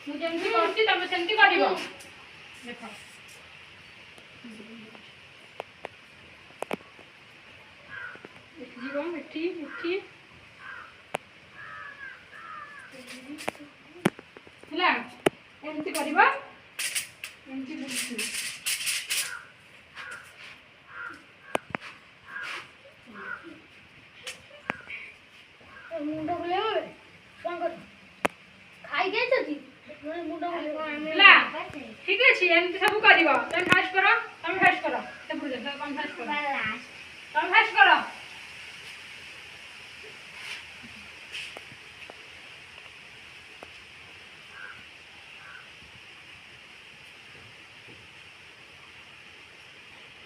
ମୁଁ ଯେମିତି କରୁଛି ତମେ ସେମିତି କରିବ। ଦେଖ ଯିବ ଏଠି ଏଠି ହେଲା ଏମିତି କରିବ ଏମିତି ବୁଲିଯିବ। मुंड बुलेइबो कोन कर खाइ के छी मुंड ହେଲା ଠିକ ଅଛି ଏମିତି ସବୁ କରିବ। ତମେ ଫାଷ୍ଟ କର ସେପଟୁ ଦେଖ ତମେ ଫାଷ୍ଟ କର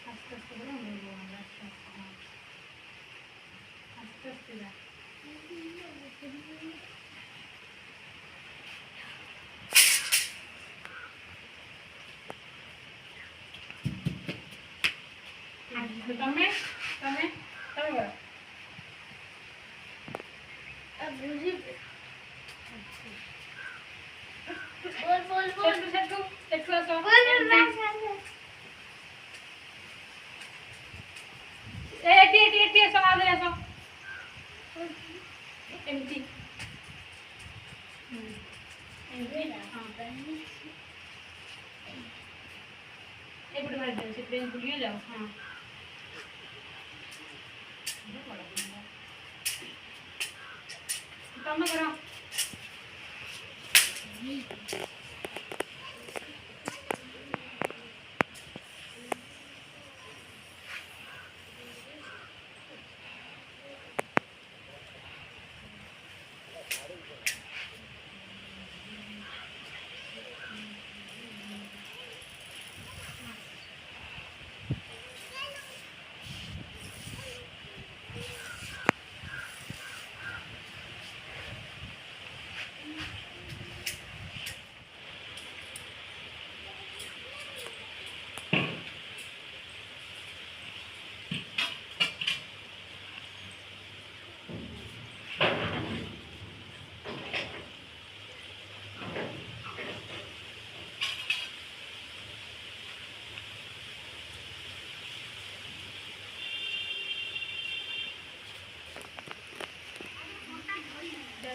আস্তে আস্তে করে আস্তে আস্তে যা तमे तमे तमे करो अब बुझी बोल सेटू आसो एटी आसो आदे आसो एमती एपटे मार दे से प्लेन भूलिए जाओ। हां तमे करो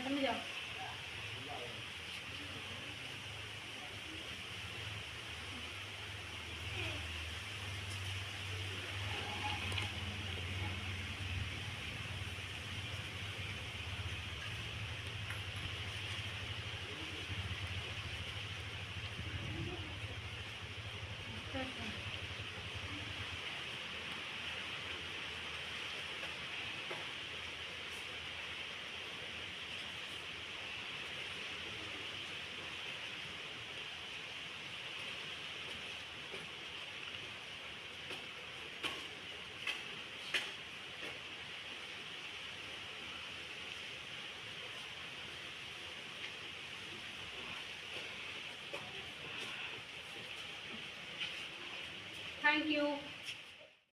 तमे जाओ थैंक यू।